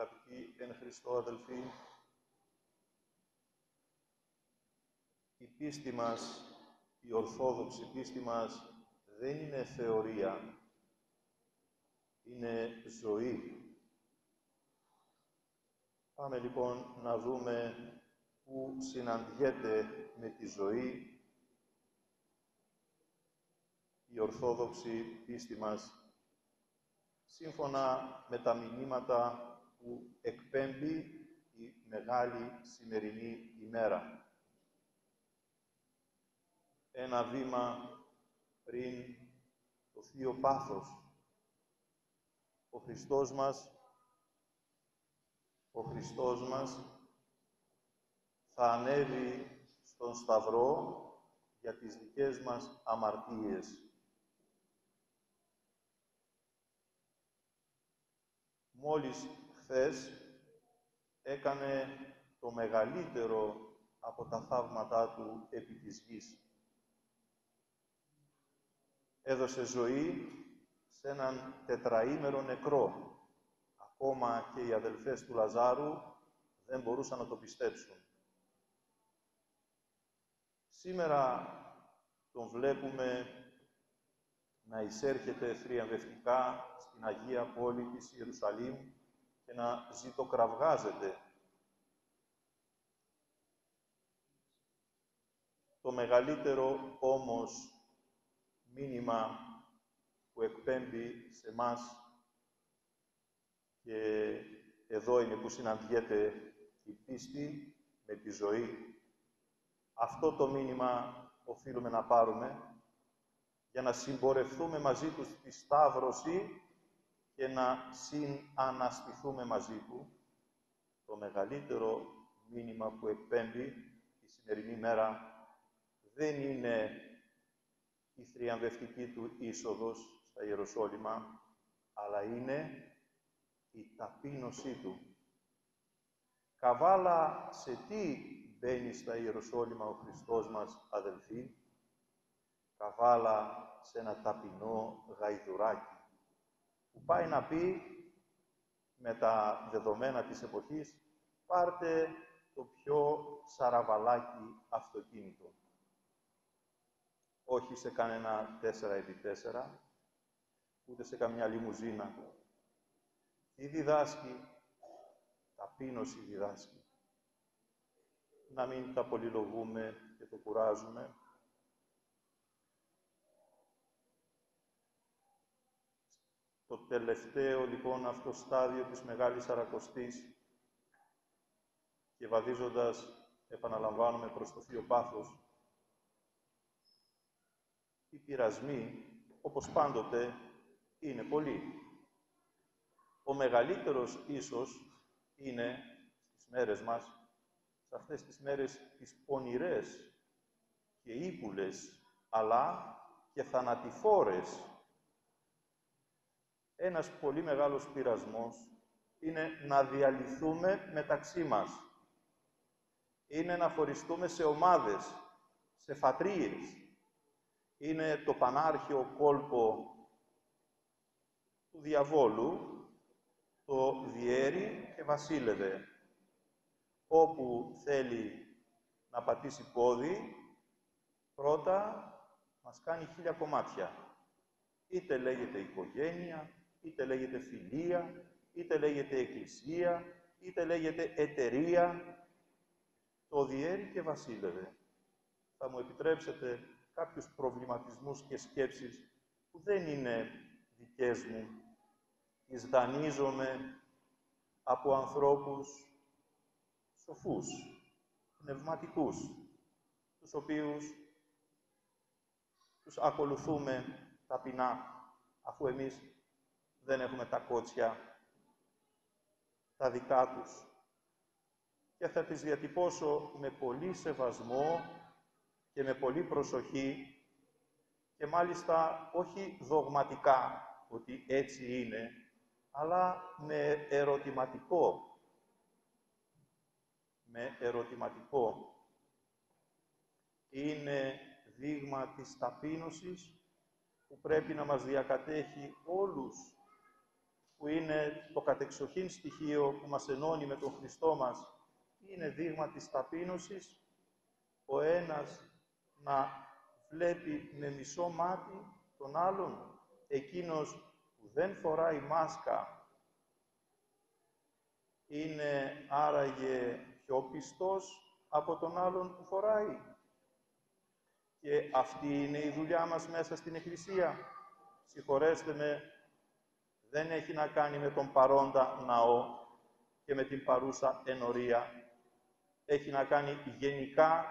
Αγαπητοί εν Χριστώ αδελφοί, η πίστη μας, η ορθόδοξη πίστη μας, δεν είναι θεωρία, είναι ζωή. Πάμε λοιπόν να δούμε πού συναντιέται με τη ζωή η ορθόδοξη πίστη μας, σύμφωνα με τα μηνύματα που εκπέμπει η μεγάλη σημερινή ημέρα. Ένα βήμα πριν το Θείο Πάθος, ο Χριστός μας θα ανέβει στον Σταυρό για τις δικές μας αμαρτίες. Μόλις χθες έκανε το μεγαλύτερο από τα θαύματά του επί της γης. Έδωσε ζωή σε έναν τετραήμερο νεκρό. Ακόμα και οι αδελφές του Λαζάρου δεν μπορούσαν να το πιστέψουν. Σήμερα τον βλέπουμε να εισέρχεται θριαμβευτικά στην Αγία Πόλη της Ιερουσαλήμ και να ζητοκραυγάζεται. Το μεγαλύτερο όμως μήνυμα που εκπέμπει σε μας, και εδώ είναι που συναντιέται η πίστη με τη ζωή, αυτό το μήνυμα οφείλουμε να πάρουμε για να συμπορευτούμε μαζί του στη Σταύρωση και να συναναστηθούμε μαζί του. Το μεγαλύτερο μήνυμα που εκπέμπει τη σημερινή μέρα δεν είναι η θριαμβευτική του είσοδος στα Ιεροσόλυμα, αλλά είναι η ταπείνωσή του. Καβάλα σε τι μπαίνει στα Ιεροσόλυμα ο Χριστός μας, αδελφοί? Καβάλα σε ένα ταπεινό γαϊδουράκι, που πάει να πει με τα δεδομένα της εποχής, πάρτε το πιο σαραβαλάκι αυτοκίνητο. Όχι σε κανένα 4x4, ούτε σε καμιά λιμουζίνα. Τι διδάσκει? Ταπείνωση διδάσκει. Να μην τα πολυλογούμε και το κουράζουμε. Το τελευταίο λοιπόν αυτό στάδιο της Μεγάλης Σαρακοστής και βαδίζοντας, επαναλαμβάνουμε, προς το Θείο Πάθος, οι πειρασμοί, όπως πάντοτε, είναι πολλοί. Ο μεγαλύτερος ίσως είναι στις μέρες μας, σε αυτές τις μέρες τις πονηρές και ύπουλες, αλλά και θανατηφόρες. Ένας πολύ μεγάλος πειρασμός είναι να διαλυθούμε μεταξύ μας. Είναι να χωριστούμε σε ομάδες, σε φατρίες. Είναι το πανάρχαιο κόλπο του διαβόλου, το διέρη και βασίλευε. Όπου θέλει να πατήσει πόδι, πρώτα μας κάνει 1000 κομμάτια. Είτε λέγεται οικογένεια, είτε λέγεται φιλία, είτε λέγεται εκκλησία, είτε λέγεται εταιρεία. Το διέρη και βασίλευε. Θα μου επιτρέψετε κάποιους προβληματισμούς και σκέψεις που δεν είναι δικές μου. Τις δανείζομαι από ανθρώπους σοφούς, πνευματικούς, τους οποίους τους ακολουθούμε ταπεινά, αφού εμείς δεν έχουμε τα κότσια τα δικά τους. Και θα τις διατυπώσω με πολύ σεβασμό και με πολύ προσοχή και μάλιστα όχι δογματικά, ότι έτσι είναι, αλλά με ερωτηματικό. Με ερωτηματικό. Είναι δείγμα της ταπείνωσης που πρέπει να μας διακατέχει όλους που είναι το κατεξοχήν στοιχείο που μας ενώνει με τον Χριστό μας, είναι δείγμα της ταπείνωσης, ο ένας να βλέπει με μισό μάτι τον άλλον, εκείνος που δεν φοράει μάσκα, είναι άραγε πιο πιστός από τον άλλον που φοράει. Και αυτή είναι η δουλειά μας μέσα στην Εκκλησία. Συγχωρέστε με, δεν έχει να κάνει με τον παρόντα ναό και με την παρούσα ενορία. Έχει να κάνει γενικά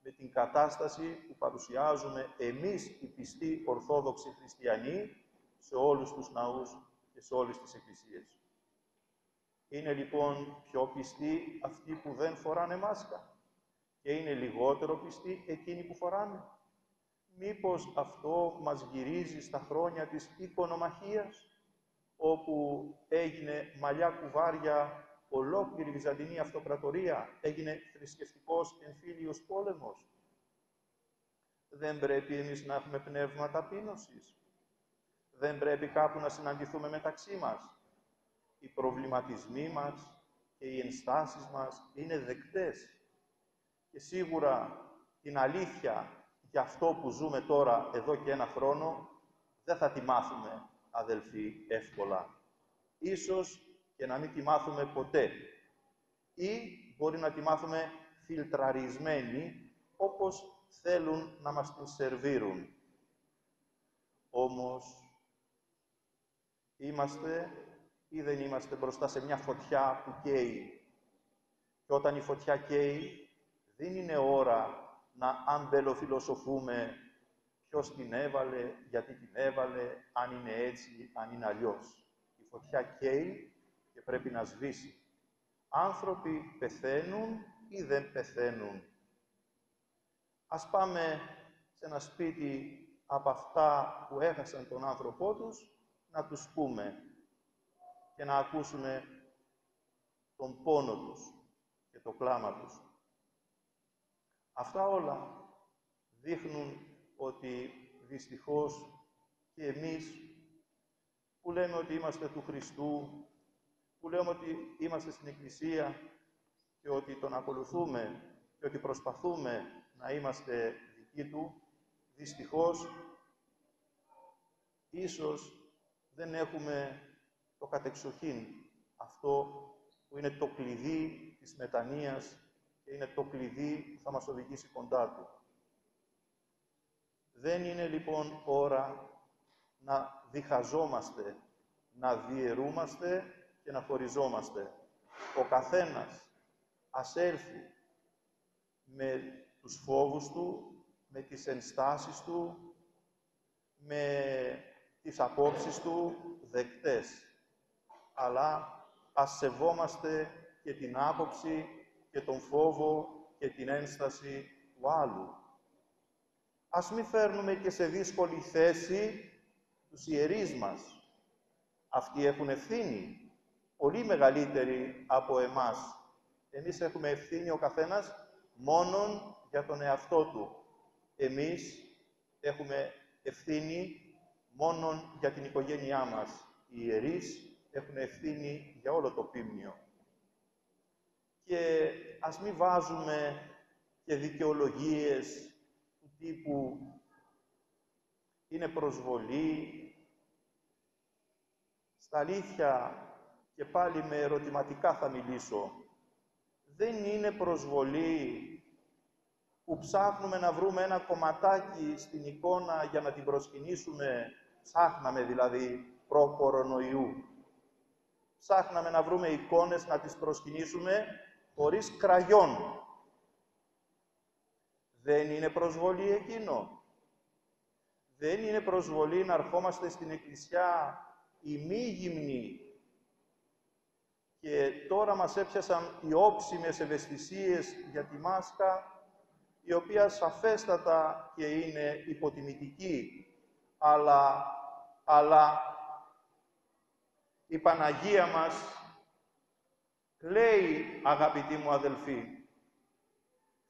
με την κατάσταση που παρουσιάζουμε εμείς οι πιστοί Ορθόδοξοι Χριστιανοί σε όλους τους ναούς και σε όλες τις εκκλησίες. Είναι λοιπόν πιο πιστοί αυτοί που δεν φοράνε μάσκα και είναι λιγότερο πιστοί εκείνοι που φοράνε. Μήπως αυτό μας γυρίζει στα χρόνια της οικονομαχίας, όπου έγινε μαλλιά κουβάρια ολόκληρη η Βυζαντινή Αυτοκρατορία, έγινε θρησκευτικός εμφύλιος πόλεμος. Δεν πρέπει εμείς να έχουμε πνεύμα ταπείνωσης. Δεν πρέπει κάπου να συναντηθούμε μεταξύ μας. Οι προβληματισμοί μας και οι ενστάσεις μας είναι δεκτές. Και σίγουρα την αλήθεια για αυτό που ζούμε τώρα, εδώ και ένα χρόνο, δεν θα τη μάθουμε, αδελφοί, εύκολα. Ίσως και να μην τη μάθουμε ποτέ. Ή μπορεί να τη μάθουμε φιλτραρισμένη, όπως θέλουν να μας την σερβίρουν. Όμως, είμαστε ή δεν είμαστε μπροστά σε μια φωτιά που καίει. Και όταν η φωτιά καίει, δεν είναι ώρα να αμπελοφιλοσοφούμε ποιος την έβαλε, γιατί την έβαλε, αν είναι έτσι, αν είναι αλλιώς. Η φωτιά καίει και πρέπει να σβήσει. Άνθρωποι πεθαίνουν ή δεν πεθαίνουν. Ας πάμε σε ένα σπίτι από αυτά που έχασαν τον άνθρωπό τους, να τους πούμε και να ακούσουμε τον πόνο τους και το κλάμα τους. Αυτά όλα δείχνουν ότι δυστυχώς και εμείς που λέμε ότι είμαστε του Χριστού, που λέμε ότι είμαστε στην Εκκλησία και ότι τον ακολουθούμε και ότι προσπαθούμε να είμαστε δικοί του, δυστυχώς ίσως δεν έχουμε το κατεξοχήν, αυτό που είναι το κλειδί της μετανοίας και είναι το κλειδί που θα μας οδηγήσει κοντά του. Δεν είναι λοιπόν ώρα να διχαζόμαστε, να διαιρούμαστε και να χωριζόμαστε. Ο καθένας ας έλθει με τους φόβους του, με τις ενστάσεις του, με τις απόψεις του δεκτές. Αλλά ας σεβόμαστε και την άποψη και τον φόβο και την ένσταση του άλλου. Ας μην φέρνουμε και σε δύσκολη θέση τους ιερείς μας. Αυτοί έχουν ευθύνη, πολύ μεγαλύτερη από εμάς. Εμείς έχουμε ευθύνη ο καθένας μόνον για τον εαυτό του. Εμείς έχουμε ευθύνη μόνον για την οικογένειά μας. Οι ιερείς έχουν ευθύνη για όλο το πίμνιο. Και ας μην βάζουμε και δικαιολογίες του τύπου είναι προσβολή. Στα αλήθεια, και πάλι με ερωτηματικά θα μιλήσω, δεν είναι προσβολή που ψάχνουμε να βρούμε ένα κομματάκι στην εικόνα για να την προσκυνήσουμε, ψάχναμε δηλαδή προ-κορονοϊού. Ψάχναμε να βρούμε εικόνες να τις προσκυνήσουμε χωρίς κραγιόν. Δεν είναι προσβολή εκείνο. Δεν είναι προσβολή να ερχόμαστε στην Εκκλησιά ημίγυμνοι και τώρα μας έπιασαν οι όψιμες ευαισθησίες για τη μάσκα, η οποία σαφέστατα και είναι υποτιμητική, αλλά η Παναγία μας λέει, αγαπητοί μου αδελφοί,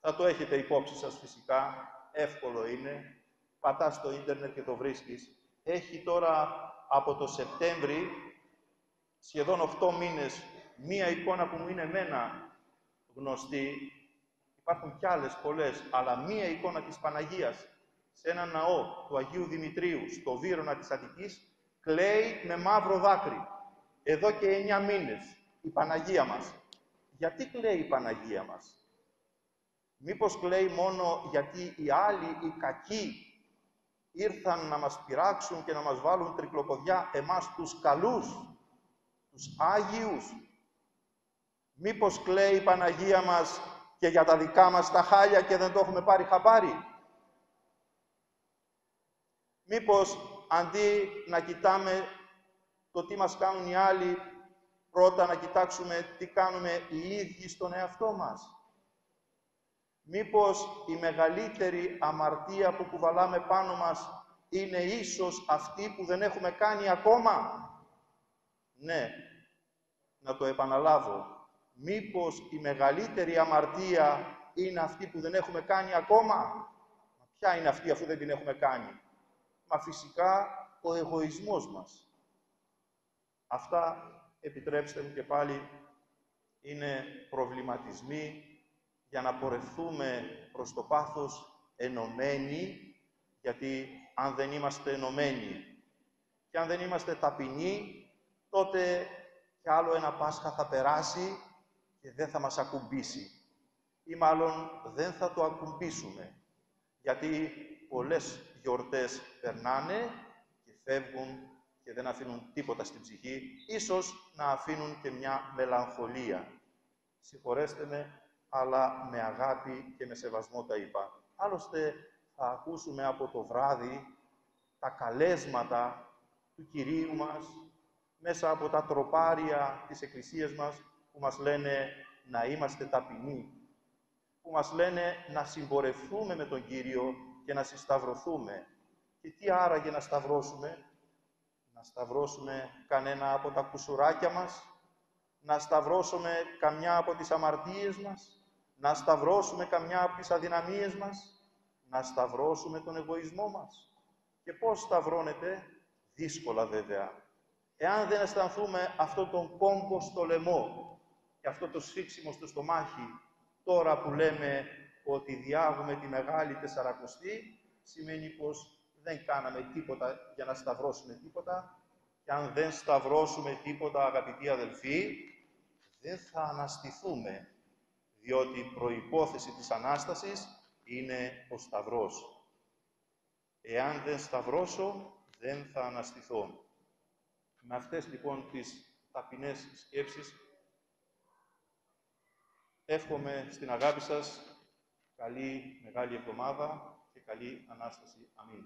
θα το έχετε υπόψη σας φυσικά, εύκολο είναι, πατάς στο ίντερνετ και το βρίσκεις. Έχει τώρα από το Σεπτέμβρη σχεδόν 8 μήνες, μία εικόνα που μου είναι εμένα γνωστή, υπάρχουν κι άλλες πολλές, αλλά μία εικόνα της Παναγίας σε ένα ναό του Αγίου Δημητρίου, στο Βύρωνα της Αττικής, κλαίει με μαύρο δάκρυ. Εδώ και 9 μήνες, η Παναγία μας. Γιατί κλαίει η Παναγία μας? Μήπως κλαίει μόνο γιατί οι άλλοι, οι κακοί, ήρθαν να μας πειράξουν και να μας βάλουν τρικλοποδιά, εμάς τους καλούς, τους Άγιους? Μήπως κλαίει η Παναγία μας και για τα δικά μας τα χάλια και δεν το έχουμε πάρει χαμπάρι? Μήπως αντί να κοιτάμε το τι μας κάνουν οι άλλοι, πρώτα να κοιτάξουμε τι κάνουμε οι ίδιοι στον εαυτό μας? Μήπως η μεγαλύτερη αμαρτία που κουβαλάμε πάνω μας είναι ίσως αυτή που δεν έχουμε κάνει ακόμα? Ναι, να το επαναλάβω. Μήπως η μεγαλύτερη αμαρτία είναι αυτή που δεν έχουμε κάνει ακόμα? Ποια είναι αυτή αφού δεν την έχουμε κάνει? Μα φυσικά ο εγωισμός μας. Αυτά, επιτρέψτε μου και πάλι, είναι προβληματισμοί για να πορευθούμε προς το πάθος ενωμένοι, γιατί αν δεν είμαστε ενωμένοι και αν δεν είμαστε ταπεινοί, τότε κι άλλο ένα Πάσχα θα περάσει και δεν θα μας ακουμπήσει. Ή μάλλον δεν θα το ακουμπήσουμε, γιατί πολλές γιορτές περνάνε και φεύγουν και δεν αφήνουν τίποτα στην ψυχή, ίσως να αφήνουν και μια μελαγχολία. Συγχωρέστε με, αλλά με αγάπη και με σεβασμό τα είπα. Άλλωστε, θα ακούσουμε από το βράδυ τα καλέσματα του Κυρίου μας, μέσα από τα τροπάρια της Εκκλησίας μας, που μας λένε να είμαστε ταπεινοί, που μας λένε να συμπορευτούμε με τον Κύριο και να συσταυρωθούμε. Και τι άραγε να σταυρώσουμε? Να σταυρώσουμε κανένα από τα κουσουράκια μας, να σταυρώσουμε καμιά από τις αμαρτίες μας, να σταυρώσουμε καμιά από τις αδυναμίες μας, να σταυρώσουμε τον εγωισμό μας. Και πώς σταυρώνεται? Δύσκολα βέβαια. Εάν δεν αισθανθούμε αυτόν τον κόμπο στο λαιμό και αυτό το σφίξιμο στο στομάχι, τώρα που λέμε ότι διάγουμε τη Μεγάλη Τεσσαρακοστή, σημαίνει πως δεν κάναμε τίποτα για να σταυρώσουμε τίποτα. Και αν δεν σταυρώσουμε τίποτα, αγαπητοί αδελφοί, δεν θα αναστηθούμε, διότι η προϋπόθεση της Ανάστασης είναι ο Σταυρός. Εάν δεν σταυρώσω, δεν θα αναστηθώ. Με αυτές λοιπόν τις ταπεινές σκέψεις, εύχομαι στην αγάπη σας καλή Μεγάλη Εβδομάδα και καλή Ανάσταση. Αμήν.